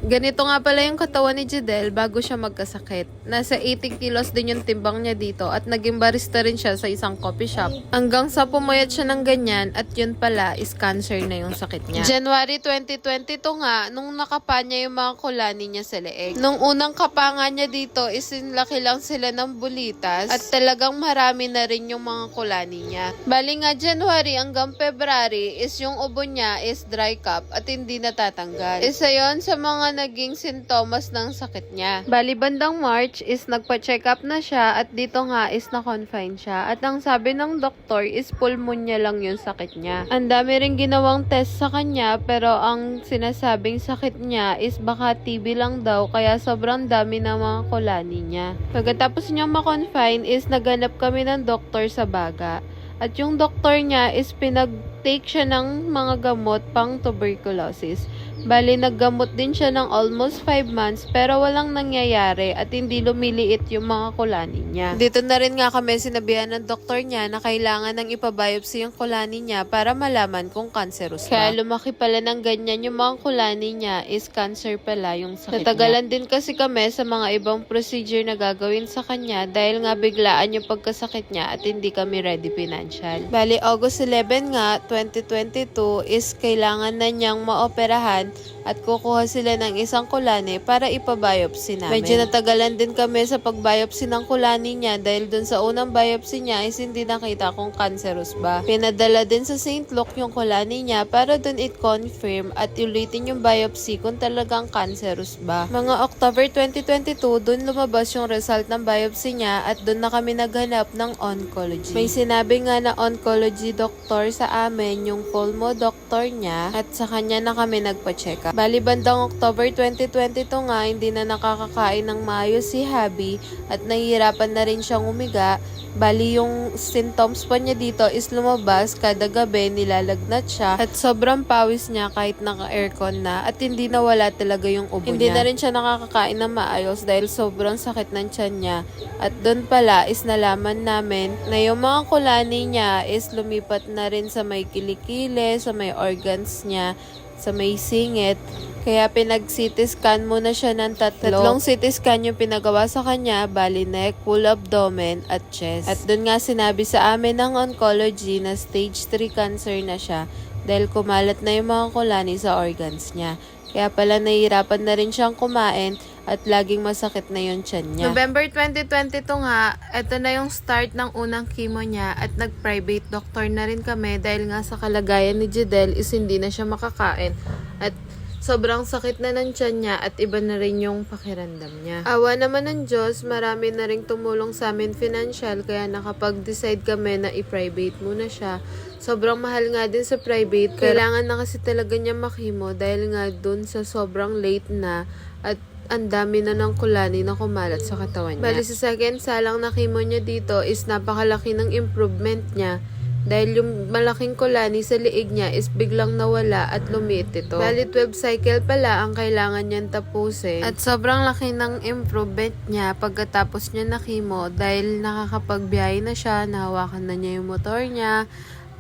Ganito nga pala yung katawan ni Jidel bago siya magkasakit. Nasa 80 kilos din yung timbang niya dito at naging barista rin siya sa isang coffee shop. Hanggang sa pumayat siya ng ganyan at yun pala is cancer na yung sakit niya. January 2022 nga, nung nakapa niya yung mga kulani niya sa leeg. Nung unang kapanga niya dito is laki lang sila ng bulitas at talagang marami na rin yung mga kulani niya. Bali nga January hanggang February is yung ubo niya is dry cup at hindi natatanggal. Isa yon sa mga naging sintomas ng sakit niya. Bali bandang March is nagpa-check up na siya at dito nga is na-confine siya. At ang sabi ng doktor is pulmonya lang yung sakit niya. Ang dami rin ginawang test sa kanya pero ang sinasabing sakit niya is baka TB lang daw kaya sobrang dami ng mga kulani niya. Pagkatapos niya ma-confine is naghanap kami ng doktor sa Baga. At yung doktor niya is pinag-take siya ng mga gamot pang tuberculosis. Bali, naggamot din siya ng almost 5 months pero walang nangyayari at hindi lumiliit yung mga kulani niya. Dito na rin nga kami sinabihan ng doktor niya na kailangan ng ipabiopsy yung kulani niya para malaman kung cancerous ba. Kaya lumaki pala ng ganyan yung mga kulani niya is cancer pala yung sakit Natagalan niya. Din kasi kami sa mga ibang procedure na gagawin sa kanya dahil nga biglaan yung pagkasakit niya at hindi kami ready financial. Bali, August 11 nga, 2022 is kailangan na niyang maoperahan at kukuha sila ng isang kulani para ipabiopsy namin. Medyo natagalan din kami sa pagbiopsy ng kulani niya dahil dun sa unang biopsy niya is hindi nakita kung cancerous ba. Pinadala din sa St. Luke yung kulani niya para dun i-confirm at ulitin yung biopsy kung talagang cancerous ba. Mga October 2022, dun lumabas yung result ng biopsy niya at dun na kami naghanap ng oncology. May sinabi nga na oncology doctor sa amin yung pulmo doctor niya at sa kanya na kami nagpa-check up. Bali bandang October 2022 nga, hindi na nakakakain ng maayos si Habi at nahihirapan na rin siyang umiga. Bali yung symptoms pa niya dito is lumabas kada gabi, nilalagnat siya at sobrang pawis niya kahit naka-aircon na at hindi nawala talaga yung ubo Hindi niya. na rin siya nakakakain ng maayos dahil sobrang sakit ng tiyan niya. At doon pala is nalaman namin na yung mga kulani niya is lumipat na rin sa may kilikili, sa may organs niya, sa may singit. Kaya pinag-CT scan muna siya ng tatlong CT scan yung pinagawa sa kanya, bali neck, full abdomen, at chest. At doon nga sinabi sa amin ng oncology na stage 3 cancer na siya dahil kumalat na yung mga kulani sa organs niya. Kaya pala nahihirapan na rin siyang kumain at laging masakit na yung tiyan niya. November 2022 nga, ito na yung start ng unang chemo niya at nag-private doctor na rin kami dahil nga sa kalagayan ni Jidel is hindi na siya makakain at sobrang sakit na ng tiyan niya at iba na rin yung pakiramdam niya. Awa naman ng Diyos, marami na rin tumulong sa amin financial kaya nakapag-decide kami na i-private muna siya. Sobrang mahal nga din sa private. Kailangan na kasi talaga niya makimo dahil nga dun sa sobrang late na at ang dami na ng kulani na kumalat sa katawan niya. Bali sa second salang na chemo niya dito is napakalaki ng improvement niya dahil yung malaking kulani sa liig niya is biglang nawala at lumiit ito. Bali 12 cycle pala ang kailangan niyang tapusin at sobrang laki ng improvement niya pagkatapos niya na chemo dahil nakakapagbiyahe na siya, nahawakan na niya yung motor niya.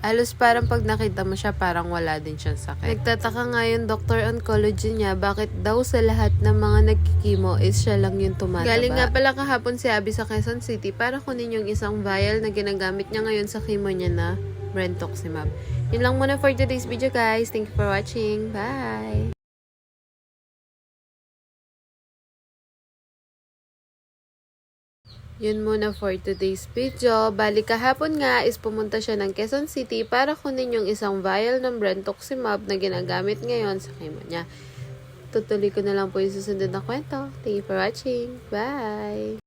Alos parang pag nakita mo siya, parang wala din siyang sakit. Nagtataka nga yung doctor oncology niya, bakit daw sa lahat ng mga nagkikimo is siya lang yung tumataba. Galing nga pala kahapon si Abby sa Quezon City para kunin yung isang vial na ginagamit niya ngayon sa chemo niya na brentuximab. Yun lang muna for today's video guys. Thank you for watching. Bye! Yun muna for today's video. Bali kahapon nga is pumunta siya ng Quezon City para kunin yung isang vial ng brentuximab na ginagamit ngayon sa chemo niya. Tutuloy ko na lang po yung susunod na kwento. Thank you for watching. Bye!